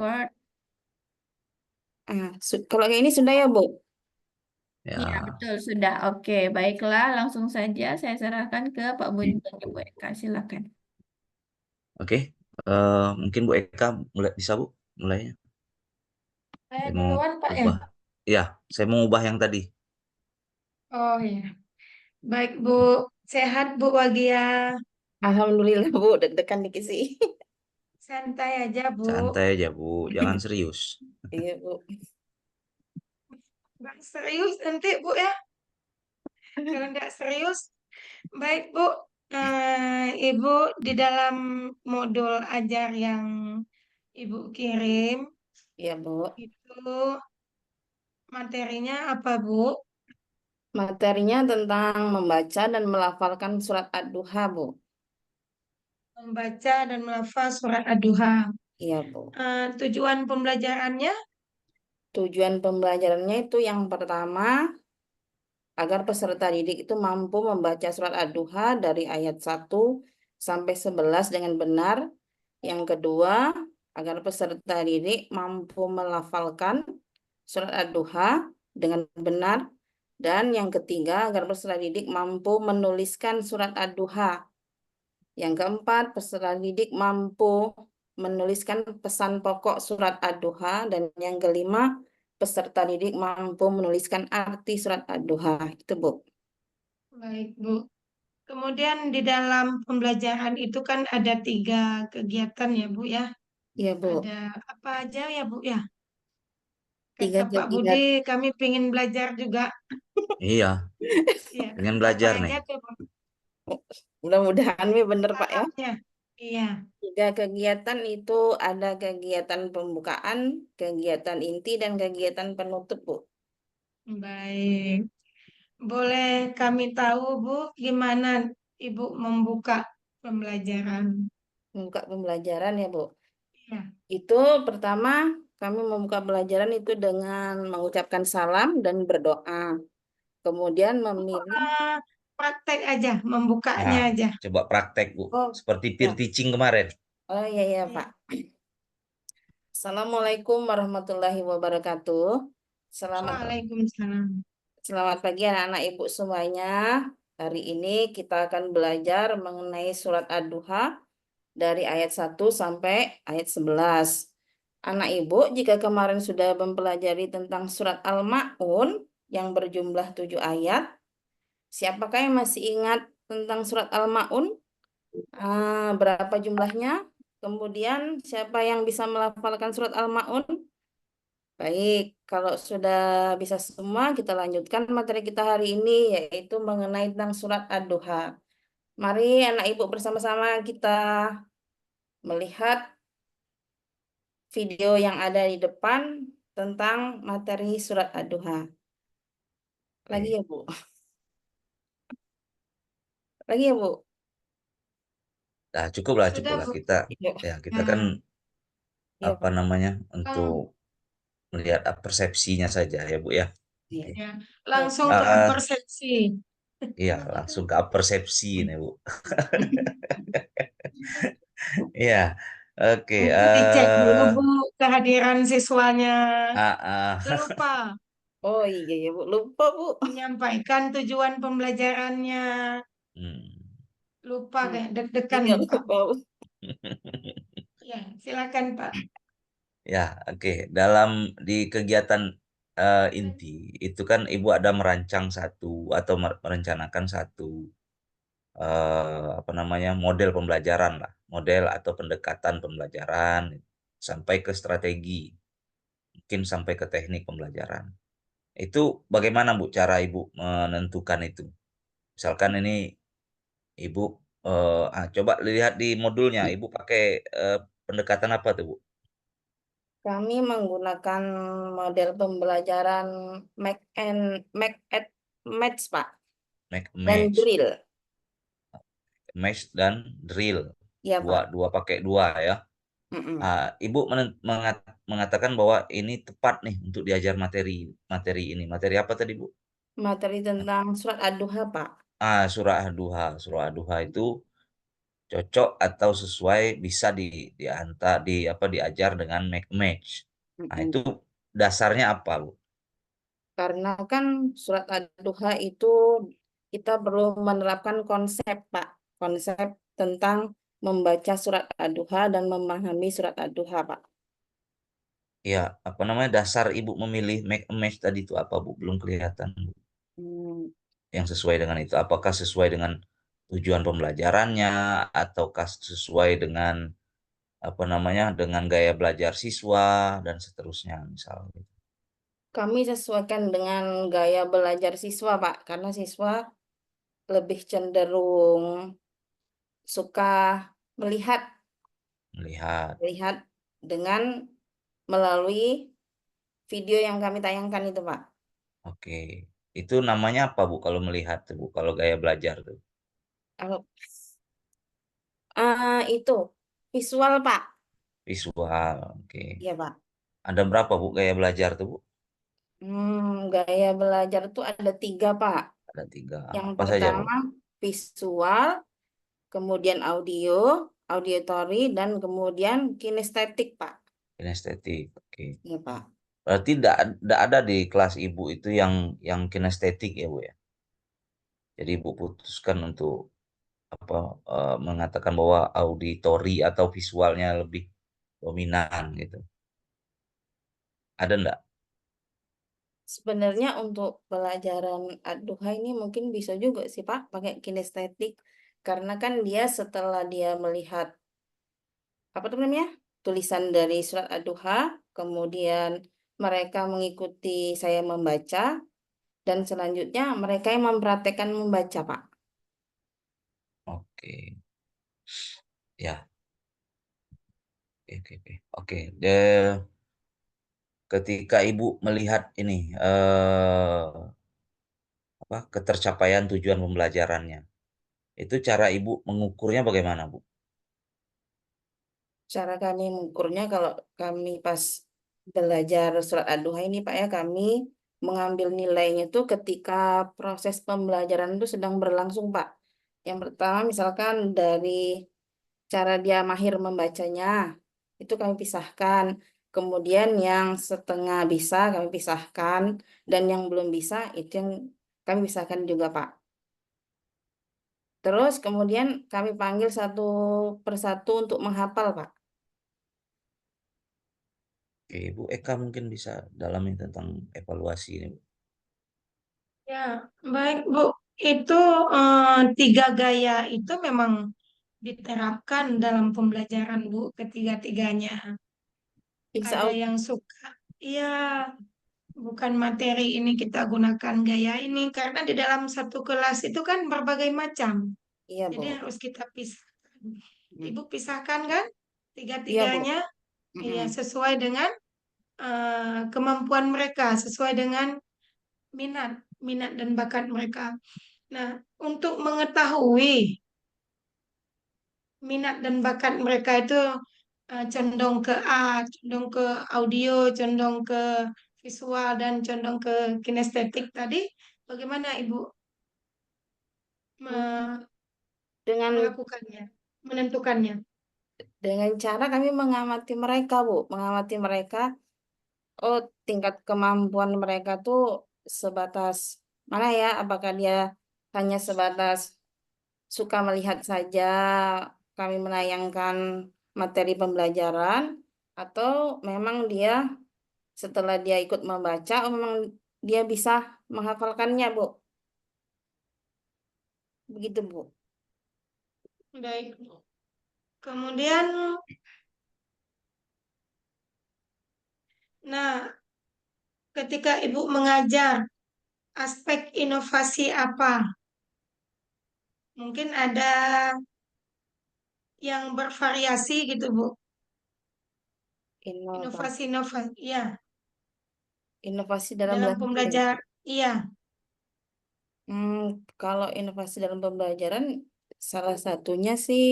record. Kalau yang ini sudah ya, Bu? Ya, Ya, betul sudah. Oke, baiklah. Langsung saja saya serahkan ke Pak Budi dan Bu Eka. Silakan. oke. Mungkin Bu Eka mulai bisa Bu mulainya. Saya Saya mau duluan, Pak ya? ubah. Ya, saya mau ubah yang tadi. Oh ya. Baik, Bu. Sehat, Bu Wagia. Alhamdulillah, Bu. Deg-degan dikit sih. Santai aja, Bu. Santai aja Bu, jangan serius. Iya, Bu. Bang serius nanti, Bu ya. Kalau nggak serius, baik, Bu. Ibu di dalam modul ajar yang Ibu kirim, Iya, Bu. itu materinya apa, Bu? Materinya tentang membaca dan melafalkan surat Ad-Duha, Bu. Membaca dan melafal surat Ad-Duha. Iya, Bu. Tujuan pembelajarannya, Tujuan pembelajarannya itu yang pertama, agar peserta didik itu mampu membaca surat Ad-Duha dari ayat 1 sampai 11 dengan benar. Yang kedua, agar peserta didik mampu melafalkan surat Ad-Duha dengan benar. Dan yang ketiga, agar peserta didik mampu menuliskan surat Ad-Duha. Yang keempat, peserta didik mampu menuliskan pesan pokok surat Ad-Duha. Dan yang kelima, peserta didik mampu menuliskan arti surat Ad-Duha. Itu, Bu. baik, Bu. Kemudian di dalam pembelajaran itu kan ada 3 kegiatan ya, Bu ya. Iya, Bu. Ada apa aja ya, Bu ya? Tiga Kata Pak Budi, kegiatan. kami pengen belajar juga. Iya, Ya, pengen apa belajar aja nih. tuh, Bu? Mudah-mudahan ini bener, Pak ya. Tahapnya. Iya, Tiga kegiatan itu ada kegiatan pembukaan, kegiatan inti, dan kegiatan penutup, Bu. baik. Boleh kami tahu, Bu, gimana Ibu membuka pembelajaran? Membuka pembelajaran ya, Bu. Iya. Itu pertama kami membuka pembelajaran itu dengan mengucapkan salam dan berdoa. Kemudian memilih, Ah, praktek aja, membukanya Nah, aja. coba praktek Bu, oh seperti peer ya, teaching kemarin. oh iya ya Pak. Iya. Assalamualaikum warahmatullahi wabarakatuh. Selamat Waalaikumsalam. Selamat pagi anak-anak ibu semuanya. Hari ini kita akan belajar mengenai surat Ad-Duha dari ayat 1 sampai ayat 11. Anak ibu, jika kemarin sudah mempelajari tentang surat Al-Ma'un yang berjumlah 7 ayat, siapakah yang masih ingat tentang surat Al-Ma'un? Berapa jumlahnya? Kemudian siapa yang bisa melafalkan surat Al-Ma'un? Baik, kalau sudah bisa semua, kita lanjutkan materi kita hari ini, yaitu mengenai tentang surat Ad-Duha. Mari anak ibu bersama-sama kita melihat video yang ada di depan tentang materi surat Ad-Duha. Lagi Oke. ya, Bu? Lagi ya, Bu? Nah, cukup lah Sudah, Bu. kita. Yuk. Ya, kita kan Nah, Iya, apa Pak. namanya untuk Kang, melihat persepsinya saja ya Bu ya. Iya. Oke. ya, Iya. langsung ke Ah, persepsi. iya, langsung ke persepsi nih Bu. Iya, oke. Nanti dicek dulu, Bu, kehadiran siswanya. Lupa Oh iya ya, Bu. Lupa, Bu. menyampaikan tujuan pembelajarannya. hmm. Lupa kayak deg-degan Iya, nih, Pak. lupa, Bu. Ya, silakan, Pak. Ya, oke. Dalam di kegiatan inti itu kan Ibu ada merancang satu atau merencanakan satu apa namanya model pembelajaran lah, model atau pendekatan pembelajaran sampai ke strategi, mungkin sampai ke teknik pembelajaran. Itu bagaimana Bu cara Ibu menentukan itu? Misalkan ini Ibu coba lihat di modulnya, Ibu pakai pendekatan apa tuh Bu? Kami menggunakan model pembelajaran Make at Match, Pak, Make dan match, drill. match dan drill. Iya, Dua, Pak. dua pakai dua ya. Mm-mm. Ibu mengatakan bahwa ini tepat nih untuk diajar materi materi ini. Materi apa tadi Bu? Materi tentang surat Ad-Duha, Pak. Surah Ad-Duha. Surah Ad-Duha itu cocok atau sesuai bisa diajar dengan make match. Nah, Mm-mm. itu dasarnya apa, Bu? Karena kan surat Ad-Duha itu kita perlu menerapkan konsep, Pak. Konsep tentang membaca surat Ad-Duha dan memahami surat Ad-Duha, Pak. Ya, apa namanya dasar Ibu memilih make match tadi itu apa, Bu? Belum kelihatan, Bu. Hmm, Yang sesuai dengan itu. Apakah sesuai dengan tujuan pembelajarannya ataukah sesuai dengan apa namanya dengan gaya belajar siswa dan seterusnya misalnya. Kami sesuaikan dengan gaya belajar siswa, Pak. Karena siswa lebih cenderung suka melihat Melihat. melihat dengan melalui video yang kami tayangkan itu, Pak. Oke. Itu namanya apa, Bu, kalau melihat tuh, Bu? Kalau gaya belajar tuh. Kalau itu visual, Pak. Visual. Oke. Iya, Pak. Ada berapa, Bu, gaya belajar tuh, Bu? Gaya belajar itu ada 3, Pak. Ada 3. Yang Apa saja, Bu? pertama visual, kemudian audio, auditory, dan kemudian kinestetik, Pak. Kinestetik. Oke. Iya, Pak. Berarti tidak ada di kelas Ibu itu yang kinestetik ya, Bu ya. Jadi Ibu putuskan untuk apa mengatakan bahwa auditori atau visualnya lebih dominan gitu. Ada enggak? Sebenarnya untuk pelajaran Ad-Duha ini mungkin bisa juga sih, Pak, pakai kinestetik. Karena kan dia setelah dia melihat apa tuh namanya? Tulisan dari surat Ad-Duha, kemudian mereka mengikuti saya membaca, dan selanjutnya mereka yang mempraktekkan membaca, Pak. Oke. Ya, oke, oke, oke. Oke, ketika Ibu melihat ini apa ketercapaian tujuan pembelajarannya, itu cara Ibu mengukurnya bagaimana, Bu? Cara kami mengukurnya kalau kami pas belajar surat Ad-Duha ini, Pak, ya, kami mengambil nilainya itu ketika proses pembelajaran itu sedang berlangsung, Pak. Yang pertama misalkan dari cara dia mahir membacanya, itu kami pisahkan. Kemudian yang setengah bisa kami pisahkan, dan yang belum bisa itu yang kami pisahkan juga, Pak. Terus kemudian kami panggil satu persatu untuk menghafal, Pak. Oke, Bu Eka mungkin bisa dalamin tentang evaluasi ini, Bu. Ya, baik Bu. Itu 3 gaya itu memang diterapkan dalam pembelajaran Bu, ketiga-tiganya. Insya Ada Allah, yang suka, iya, bukan materi ini kita gunakan gaya ini, karena di dalam satu kelas itu kan berbagai macam. iya, Jadi Bu. harus kita pisahkan. Hmm. Ibu pisahkan kan Iya, Bu. tiga-tiganya, iya, Mm-mm. sesuai dengan kemampuan mereka, sesuai dengan minat, minat dan bakat mereka. Nah, untuk mengetahui minat dan bakat mereka itu condong ke A, condong ke audio, condong ke visual, dan condong ke kinestetik tadi, bagaimana Ibu me- Dengan melakukannya, menentukannya? dengan cara kami mengamati mereka, Bu. Mengamati mereka, oh, tingkat kemampuan mereka tuh sebatas mana ya? Apakah dia hanya sebatas suka melihat saja kami menayangkan materi pembelajaran, atau memang dia setelah dia ikut membaca, oh, memang dia bisa menghafalkannya, Bu. Begitu, Bu. Baik. Kemudian, nah, ketika Ibu mengajar, aspek inovasi apa? Mungkin ada yang bervariasi gitu, Bu. Inovasi, Inovasi-inovasi, ya, inovasi dalam dalam belajar, ya. pembelajar, iya. Hmm, kalau inovasi dalam pembelajaran, salah satunya sih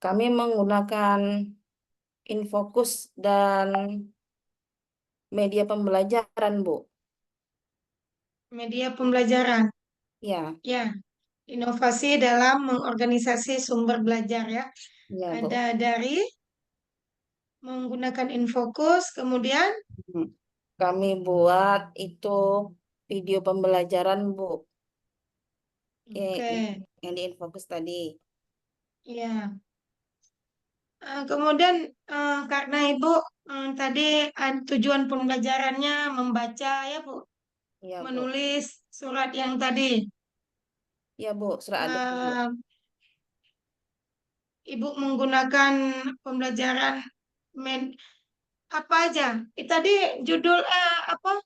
kami menggunakan Infokus dan media pembelajaran, Bu. Media pembelajaran, Ya, ya. Inovasi dalam mengorganisasi sumber belajar ya. Iya, Bu. Ada dari menggunakan Infokus, kemudian Hmm. Kami buat itu video pembelajaran, Bu. oke, Yang di Infokus tadi. ya. Kemudian karena Ibu tadi tujuan pembelajarannya membaca ya Bu, Iya, Bu. menulis surat yang tadi. Iya, Bu. Surat Ad-Duha, Bu. Eh, Ibu menggunakan pembelajaran med apa aja? Tadi judul apa?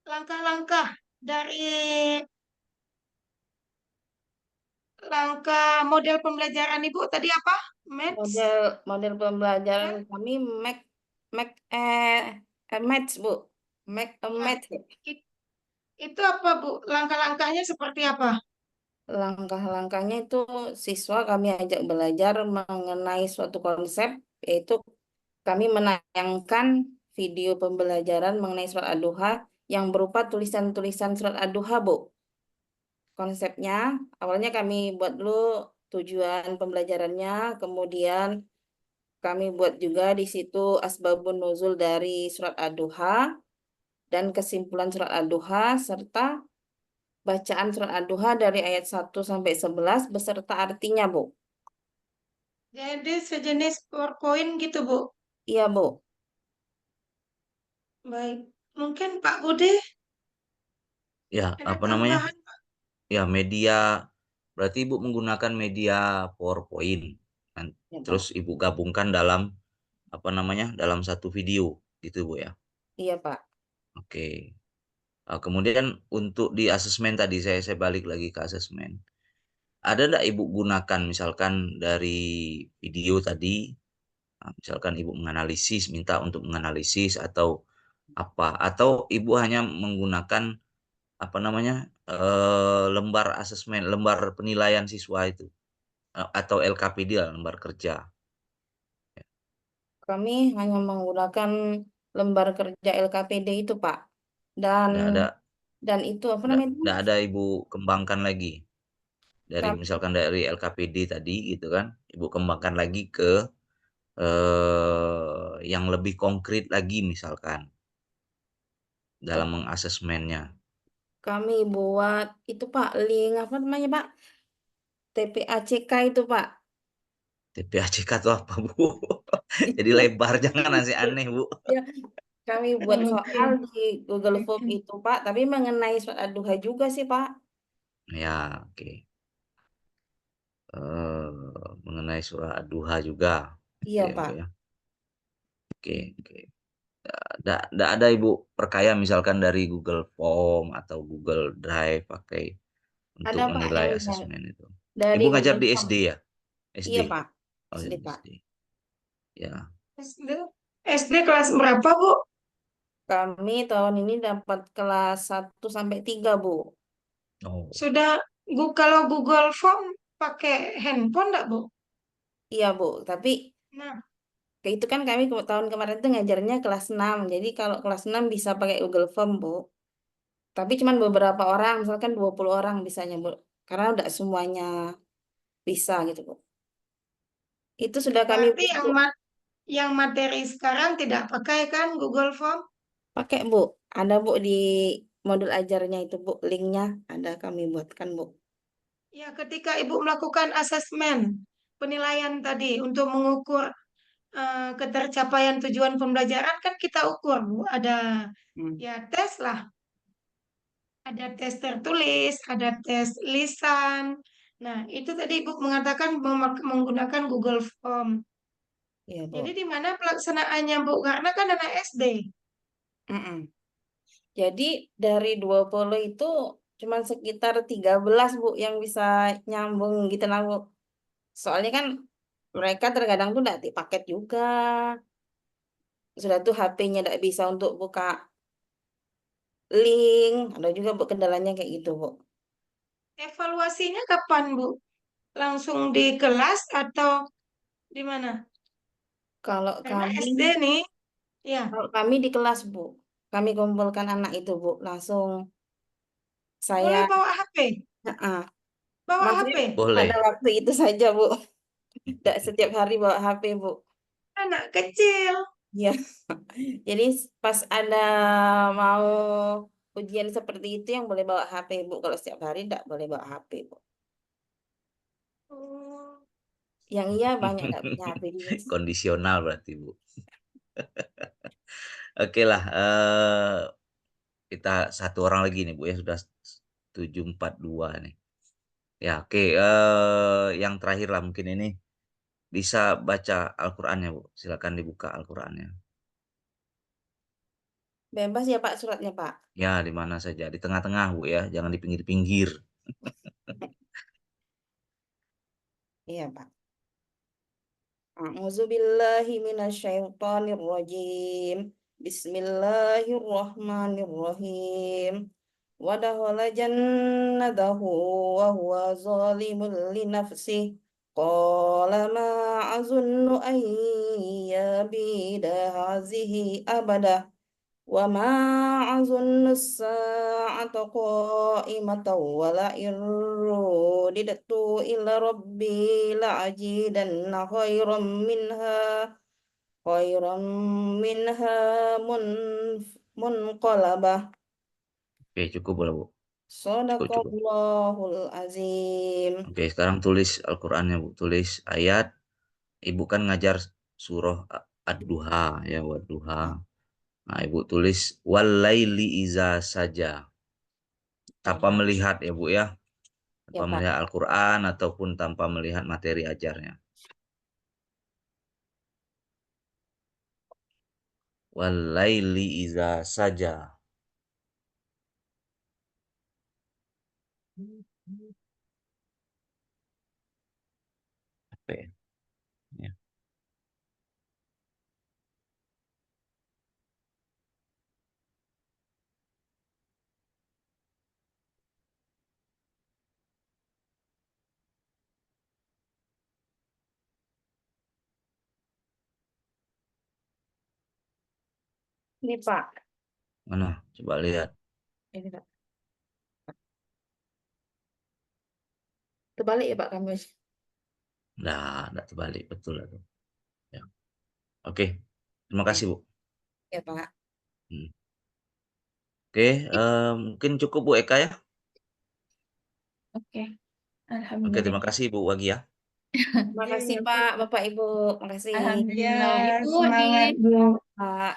Langkah-langkah dari langkah model pembelajaran Ibu tadi apa? Maths? Model pembelajaran Ya, kami Mac Maths, Bu. ya. Maths. It- Itu apa Bu? Langkah-langkahnya seperti apa? Langkah-langkahnya itu siswa kami ajak belajar mengenai suatu konsep, yaitu kami menayangkan video pembelajaran mengenai surat Ad-Duha yang berupa tulisan-tulisan surat Ad-Duha, Bu. Konsepnya, awalnya kami buat dulu tujuan pembelajarannya, kemudian kami buat juga di situ asbabun nuzul dari surat Ad-Duha dan kesimpulan surat Ad-Duha serta bacaan surat Ad-Duha dari ayat 1 sampai 11 beserta artinya, Bu. Jadi sejenis PowerPoint gitu Bu. Iya, Bu. Baik. Mungkin Pak Budi Ya, ada apa namanya? tambahan? Ya, media. Berarti Ibu menggunakan media PowerPoint. Ya, Terus Pak. Ibu gabungkan dalam apa namanya? Dalam satu video gitu, Bu ya. Iya, Pak. Oke. Kemudian untuk di asesmen tadi saya balik lagi ke asesmen. Ada nggak Ibu gunakan misalkan dari video tadi, misalkan Ibu menganalisis, minta untuk menganalisis atau apa? Atau Ibu hanya menggunakan apa namanya lembar asesmen, lembar penilaian siswa itu atau LKPD lah, lembar kerja. Kami hanya menggunakan lembar kerja LKPD itu, Pak. Dan Nggak ada, itu apa nggak, namanya? nggak ada Ibu kembangkan lagi dari Kami, misalkan dari LKPD tadi gitu kan, Ibu kembangkan lagi ke yang lebih konkret lagi misalkan dalam mengasesmennya. kami buat itu, Pak, link apa namanya, Pak? TPACK itu, Pak. TPACK itu apa, Bu? Jadi lebar, jangan nanti aneh, Bu. Ya, kami buat soal Oke. di Google Form itu, Pak, tapi mengenai surat Ad-Duha juga sih, Pak. Ya, oke. Mengenai surah Ad-Duha juga. Oke, Iya, oke Pak. ya. Oke, oke. Nggak ada Ibu perkaya misalkan dari Google Form atau Google Drive pakai untuk Ada, Pak, menilai yang asesmen itu. dari Ibu ngajar Google di Form. SD ya? SD. Iya, Pak. Oh, ya, SD, di Pak. SD. Ya. SD, SD kelas berapa Bu? Kami tahun ini dapat kelas 1 sampai 3, Bu. Oh, Sudah kalau Google Form pakai handphone enggak Bu? Iya, Bu. Tapi Nah, itu kan kami tahun kemarin tuh ngajarnya kelas 6. Jadi kalau kelas 6 bisa pakai Google Form, Bu. Tapi cuman beberapa orang, misalkan 20 orang bisanya, Bu. Karena udah semuanya bisa gitu, Bu. Itu sudah kami berarti buat, yang Bu. yang materi sekarang tidak pakai kan Google Form? Pakai, Bu. Ada, Bu, di modul ajarnya itu, Bu. Linknya ada kami buatkan, Bu. Ya, ketika Ibu melakukan asesmen penilaian tadi untuk mengukur ketercapaian tujuan pembelajaran kan kita ukur, Bu. Ada Hmm. ya tes lah, ada tes tertulis, ada tes lisan. Nah, itu tadi Ibu mengatakan menggunakan Google Form. Iya, Jadi Bu. di mana pelaksanaannya, Bu? Karena kan anak SD. Mm-mm. Jadi dari 20 itu cuma sekitar 13, Bu, yang bisa nyambung gitu lah, Bu. Soalnya kan mereka terkadang tuh nggak dipaket juga. Sudah tuh HP-nya nggak bisa untuk buka link. Ada juga, Bu, kendalanya kayak gitu, Bu. Evaluasinya kapan, Bu? Langsung di kelas atau di mana? Kalau Karena kami, SD nih, ya, kalau kami di kelas, Bu. Kami kumpulkan anak itu, Bu. Langsung boleh saya, bawa HP. Heeh. Bawa Maksudnya HP? Boleh. pada waktu itu saja, Bu. Tidak setiap hari bawa HP, Bu. Anak kecil. Iya. Jadi pas ada mau ujian seperti itu yang boleh bawa HP, Bu. Kalau setiap hari tidak boleh bawa HP, Bu. Oh, Yang iya banyak tidak punya HP juga sih. Kondisional berarti, Bu. Oke lah, kita satu orang lagi nih, Bu, ya. Sudah 742 nih. Ya, oke. Yang terakhir lah mungkin ini. Bisa baca Al-Qur'annya, Bu. Silakan dibuka Al-Qur'annya. Bebas ya, Pak, suratnya, Pak. Ya, di mana saja. Di tengah-tengah, Bu, ya. Jangan di pinggir-pinggir. Iya, Pak. A'udzu billahi minasyaitonir rajim. Bismillahirrahmanirrahim. Wa dakhala jannatahu wa huwa zalimun li nafsihi. Qala ma azunnu an yabida hazihi abada. Wa ma azunnu as-sa'ata qa'imatan wa la irudidtu ila rabbi la'ajidanna khairan minha munqalabah. Oke, cukup boleh, Bu. Cukup, cukup. Shadaqallahul azim. Oke, sekarang tulis Al-Qur'annya, Bu. Tulis ayat. Ibu kan ngajar surah Ad-Duha, ya, Wad-Duha. Nah, Ibu tulis walaili iza saja. Tanpa melihat ya, Bu, ya. Ya, Tanpa Pak. melihat Al-Qur'an ataupun tanpa melihat materi ajarnya. Walaili iza saja. Oke, ya. Ini, Pak. Mana? Coba lihat. Ini, Pak. Terbalik ya, Pak, kamu. Nggak terbalik, betul itu. Ya. Oke, terima kasih, Bu. Ya, Pak. Hmm. Oke, mungkin cukup, Bu Eka, ya. Oke, Oke, terima Alhamdulillah. kasih, Bu Wagi, ya. Terima kasih, iya, Pak, Pak. Bapak, Ibu. Makasih, Ya, Alhamdulillah. Ibu di semangat, Bu. Pak.